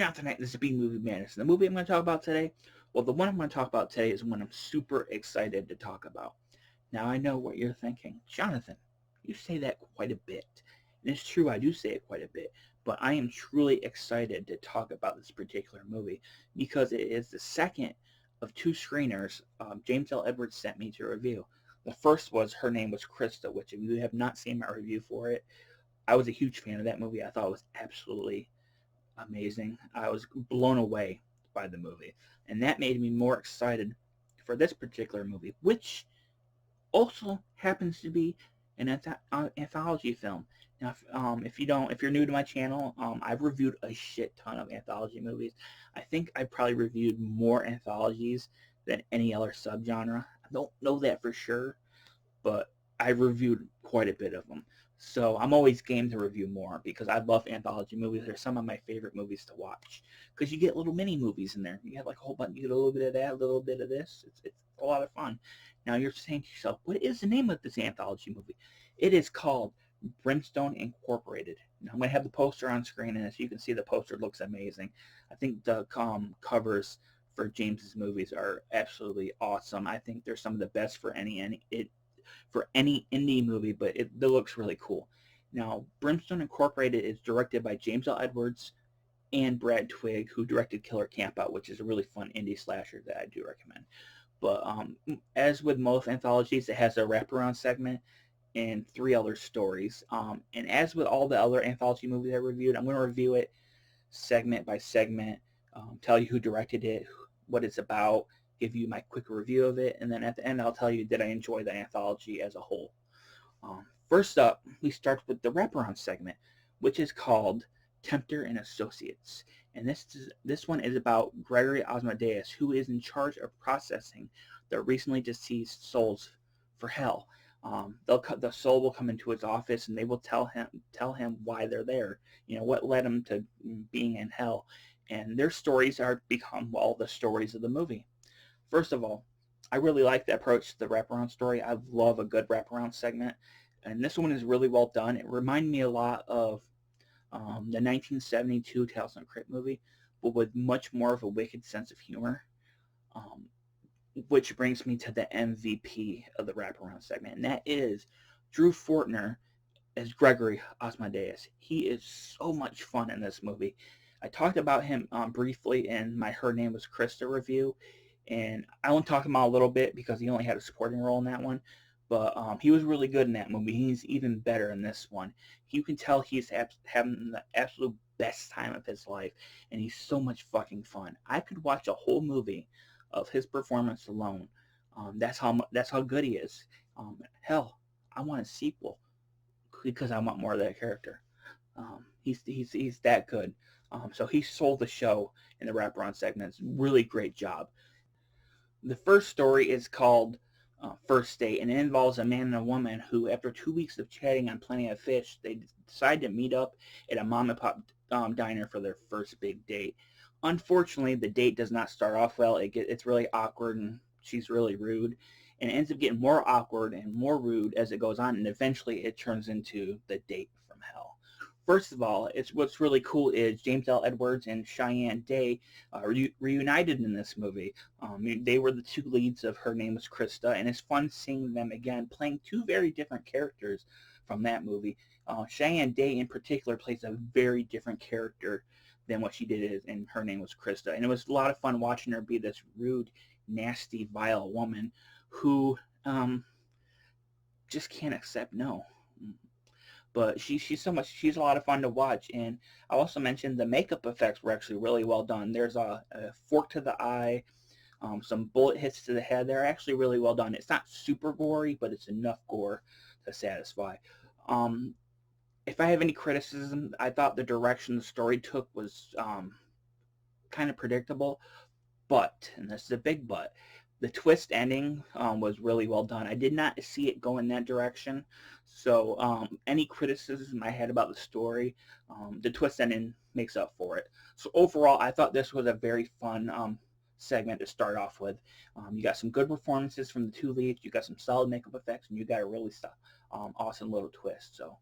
Jonathan Knight. This is B Movie Madness. And the movie I'm going to talk about today, well, the one I'm going to talk about today is one I'm super excited to talk about. Now, I know what you're thinking. Jonathan, you say that quite a bit. And it's true, I do say it quite a bit. But I am truly excited to talk about this particular movie because it is the second of two screeners James L. Edwards sent me to review. The first was Her Name Was Krista, which if you have not seen my review for it, I was a huge fan of that movie. I thought it was absolutely amazing. I was blown away by the movie. And that made me more excited for this particular movie, which also happens to be an anthology film. Now, if you're new to my channel, I've reviewed a shit ton of anthology movies. I think I probably reviewed more anthologies than any other subgenre. I don't know that for sure, but I've reviewed quite a bit of them. So I'm always game to review more because I love anthology movies. They're some of my favorite movies to watch because you get little mini movies in there. You get like a whole bunch. You get a little bit of that, a little bit of this. It's a lot of fun. Now you're saying to yourself, what is the name of this anthology movie? It is called Brimstone Incorporated. Now I'm going to have the poster on screen, and as you can see, the poster looks amazing. I think the covers for James's movies are absolutely awesome. I think they're some of the best for any indie movie, but it looks really cool. Now, Brimstone Incorporated is directed by James L. Edwards and Brad Twigg, who directed Killer Campout, which is a really fun indie slasher that I do recommend. But as with most anthologies, it has a wraparound segment and 3 other stories. And as with all the other anthology movies I reviewed, I'm going to review it segment by segment, tell you who directed it, what it's about, give you my quick review of it, and then at the end I'll tell you did I enjoy the anthology as a whole. First up, we start with the wraparound segment, which is called Tempter and Associates. And this one is about Gregory Asmodeus, who is in charge of processing the recently deceased souls for hell. The soul will come into his office, and they will tell him why they're there. You know, what led them to being in hell, and their stories are become the stories of the movie. First of all, I really like the approach to the wraparound story. I love a good wraparound segment, and this one is really well done. It reminded me a lot of the 1972 Tales from the Crypt movie, but with much more of a wicked sense of humor. Which brings me to the MVP of the wraparound segment, and that is Drew Fortner as Gregory Asmodeus. He is so much fun in this movie. I talked about him briefly in my Her Name Was Krista review, and I only talked about him a little bit because he only had a supporting role in that one. But he was really good in that movie. He's even better in this one. You can tell he's having the absolute best time of his life, and he's so much fucking fun. I could watch a whole movie of his performance alone. That's how good he is. Hell, I want a sequel because I want more of that character. He's that good. So he sold the show in the wraparound segments. Really great job. The first story is called First Date, and it involves a man and a woman who, after 2 weeks of chatting on Plenty of Fish, they decide to meet up at a mom and pop diner for their first big date. Unfortunately, the date does not start off well. It's really awkward, and she's really rude, and it ends up getting more awkward and more rude as it goes on, and eventually it turns into the date from hell. First of all, what's really cool is James L. Edwards and Cheyenne Day reunited in this movie. They were the two leads of Her Name Was Krista, and it's fun seeing them again playing two very different characters from that movie. Cheyenne Day in particular plays a very different character than what she did in Her Name Was Krista, and it was a lot of fun watching her be this rude, nasty, vile woman who just can't accept no. But she's a lot of fun to watch. And I also mentioned the makeup effects were actually really well done. There's a fork to the eye, some bullet hits to the head. They're actually really well done. It's not super gory, but it's enough gore to satisfy. If I have any criticism, I thought the direction the story took was kind of predictable. But, and this is a big but, the twist ending was really well done. I did not see it go in that direction. So any criticism I had about the story, the twist ending makes up for it. So overall, I thought this was a very fun segment to start off with. You got some good performances from the two leads. You got some solid makeup effects, and you got a really awesome little twist. So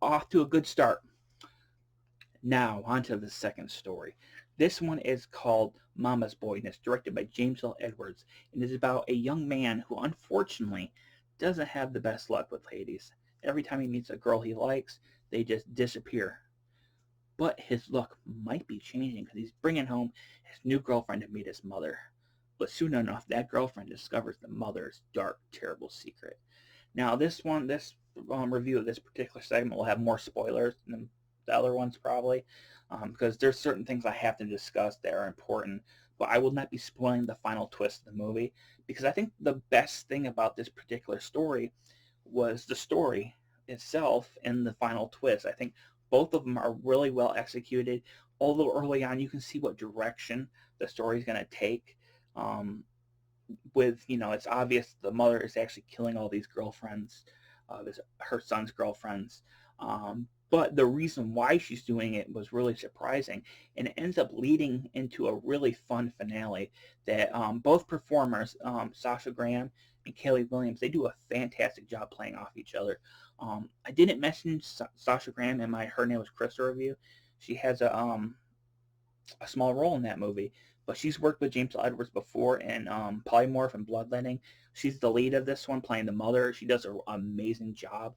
off to a good start. Now, on to the second story. This one is called Mama's Boyiness, directed by James L. Edwards, and is about a young man who unfortunately doesn't have the best luck with ladies. Every time he meets a girl he likes, they just disappear. But his luck might be changing because he's bringing home his new girlfriend to meet his mother. But soon enough, that girlfriend discovers the mother's dark, terrible secret. Now, this review of this particular segment will have more spoilers than the other ones probably, because there's certain things I have to discuss that are important. But I will not be spoiling the final twist of the movie because I think the best thing about this particular story was the story itself and the final twist. I think both of them are really well executed. Although early on you can see what direction the story is going to take. Um, it's obvious the mother is actually killing all these girlfriends, her son's girlfriends. But the reason why she's doing it was really surprising, and it ends up leading into a really fun finale that both performers, Sasha Graham and Kaylee Williams, they do a fantastic job playing off each other. I didn't mention Sasha Graham in my Her Name Was Krista review. She has a small role in that movie, but she's worked with James L. Edwards before in Polymorph and Bloodletting. She's the lead of this one, playing the mother. She does an amazing job.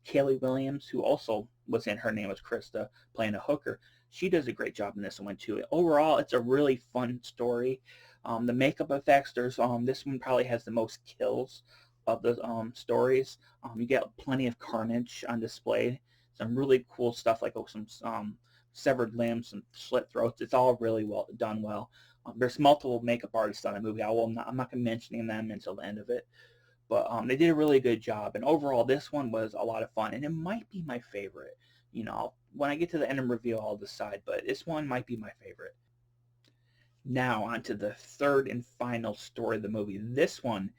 Kaylee Williams, who also was in Her Name Was Krista, playing a hooker, she does a great job in this one too. Overall, it's a really fun story. The makeup effects, this one probably has the most kills of the stories. You get plenty of carnage on display. Some really cool stuff like some severed limbs and slit throats. It's all really well done. There's multiple makeup artists on the movie. I'm not going to mention them until the end of it, but they did a really good job. And overall, this one was a lot of fun, and it might be my favorite. When I get to the end of the review, I'll decide, but this one might be my favorite. Now, on to the third and final story of the movie. This one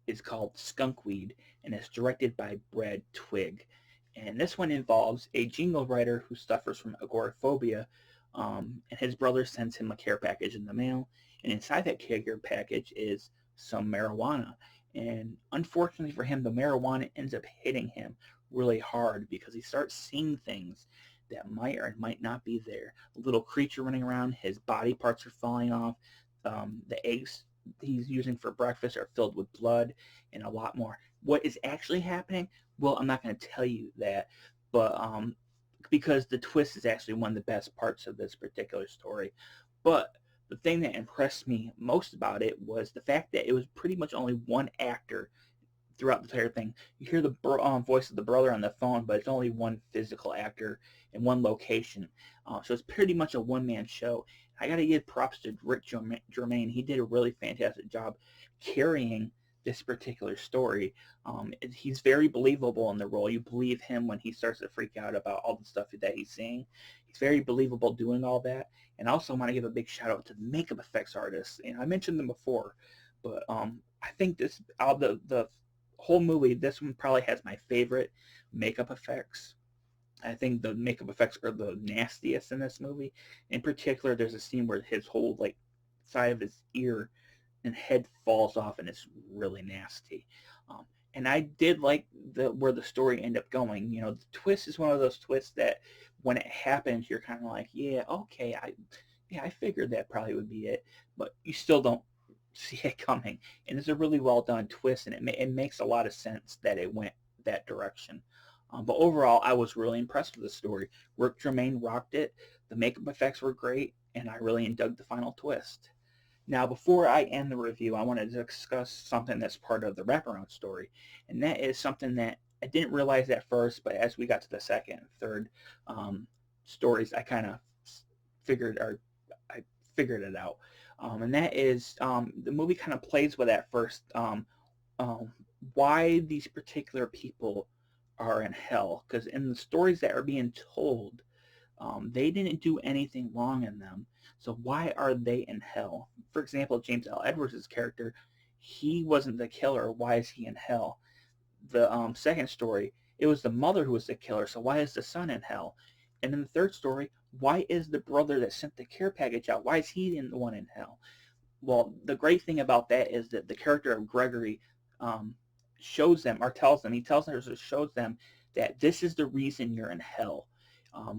is called Skunk Weed, and it's directed by Brad Twigg. And this one involves a jingle writer who suffers from agoraphobia, and his brother sends him a care package in the mail, and inside that care package is some marijuana. And unfortunately for him, the marijuana ends up hitting him really hard because he starts seeing things that might or might not be there. A little creature running around, his body parts are falling off, the eggs he's using for breakfast are filled with blood, and a lot more. What is actually happening? Well, I'm not going to tell you that, but because the twist is actually one of the best parts of this particular story. But the thing that impressed me most about it was the fact that it was pretty much only one actor throughout the entire thing. You hear the voice of the brother on the phone, but it's only one physical actor in one location. So it's pretty much a one-man show. I got to give props to Rick Germain. He did a really fantastic job carrying this particular story. He's very believable in the role. You believe him when he starts to freak out about all the stuff that he's seeing. He's very believable doing all that. And I also want to give a big shout out to the makeup effects artists. And I mentioned them before, but I think this out of the whole movie, this one probably has my favorite makeup effects. I think the makeup effects are the nastiest in this movie. In particular, there's a scene where his whole side of his ear and head falls off, and it's really nasty. And I did like where the story ended up going. The twist is one of those twists that when it happens, you're kind of like, yeah, okay, I figured that probably would be it, but you still don't see it coming. And it's a really well done twist, and it makes a lot of sense that it went that direction. But overall, I was really impressed with the story. Rick Germain rocked it. The makeup effects were great, and I really dug the final twist. Now, before I end the review, I want to discuss something that's part of the wraparound story, and that is something that I didn't realize at first, but as we got to the second and third stories, I kind of figured it out. And that is the movie kind of plays with that first, why these particular people are in hell. Because in the stories that are being told, they didn't do anything wrong in them. So why are they in hell? For example, James L. Edwards' character, he wasn't the killer. Why is he in hell? The second story, it was the mother who was the killer. So why is the son in hell? And in the third story, why is the brother that sent the care package out, why is he the one in hell? Well, the great thing about that is that the character of Gregory shows them, or tells them, shows them that this is the reason you're in hell.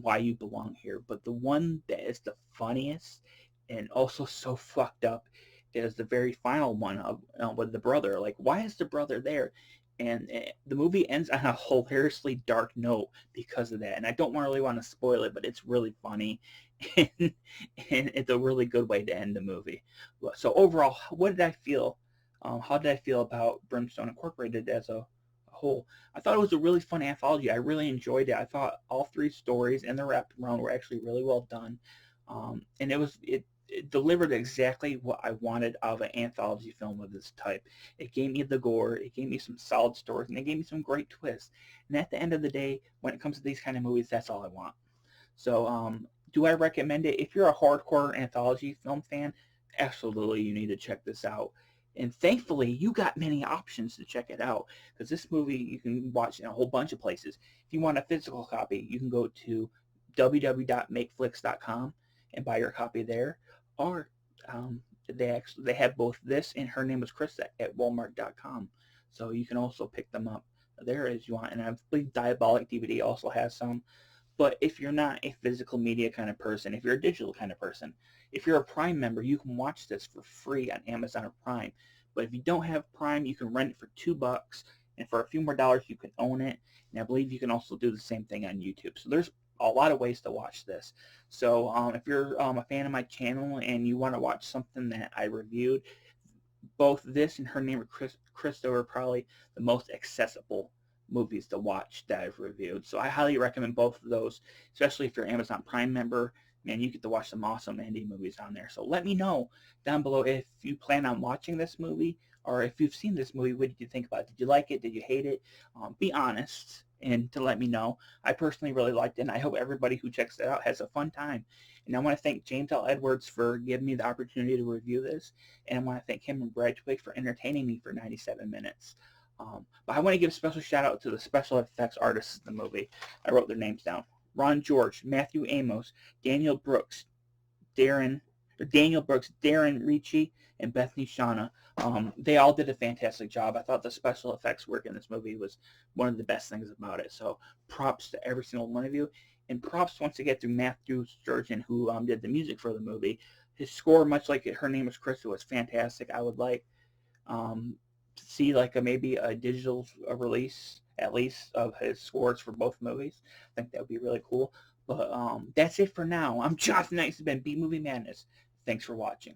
Why You Belong Here. But the one that is the funniest and also so fucked up is the very final one of with the brother. Like, why is the brother there? And the movie ends on a hilariously dark note because of that. And I don't really want to spoil it, but it's really funny, and, and it's a really good way to end the movie. So overall, what did I feel? How did I feel about Brimstone Incorporated as a whole? I thought it was a really fun anthology. I really enjoyed it. I thought all three stories and the wrapped around were actually really well done, and it delivered exactly what I wanted out of an anthology film of this type. It gave me the gore, it gave me some solid stories, and it gave me some great twists. And at the end of the day, when it comes to these kind of movies, that's all I want. So, do I recommend it? If you're a hardcore anthology film fan, absolutely you need to check this out. And thankfully, you got many options to check it out because this movie you can watch in a whole bunch of places. If you want a physical copy, you can go to www.makeflix.com and buy your copy there, or they have both this and Her Name Was Chris at walmart.com. So you can also pick them up there as you want. And I believe Diabolic DVD also has some. But if you're not a physical media kind of person, if you're a digital kind of person, if you're a Prime member, you can watch this for free on Amazon Prime. But if you don't have Prime, you can rent it for $2, and for a few more dollars, you can own it. And I believe you can also do the same thing on YouTube. So there's a lot of ways to watch this. So if you're a fan of my channel and you want to watch something that I reviewed, both this and Her Name is Christo are probably the most accessible movies to watch that I've reviewed. So I highly recommend both of those, especially if you're an Amazon Prime member. Man, you get to watch some awesome indie movies on there. So let me know down below if you plan on watching this movie, or if you've seen this movie, what did you think about it? Did you like it? Did you hate it? Be honest and to let me know. I personally really liked it, and I hope everybody who checks it out has a fun time. And I want to thank James L. Edwards for giving me the opportunity to review this, and I want to thank him and Brad Twigg for entertaining me for 97 minutes. But I want to give a special shout out to the special effects artists in the movie. I wrote their names down. Ron George, Matthew Amos, Daniel Brooks, Daniel Brooks, Darren Ricci, and Bethany Shauna. They all did a fantastic job. I thought the special effects work in this movie was one of the best things about it. So props to every single one of you. And props once again to Matthew Sturgeon, who did the music for the movie. His score, much like Her Name Was Crystal, was fantastic. I would like to see like maybe a digital release at least of his scores for both movies. I think that would be really cool. But that's it for now. I'm Jonathan Knight. This has been B Movie Madness. Thanks for watching.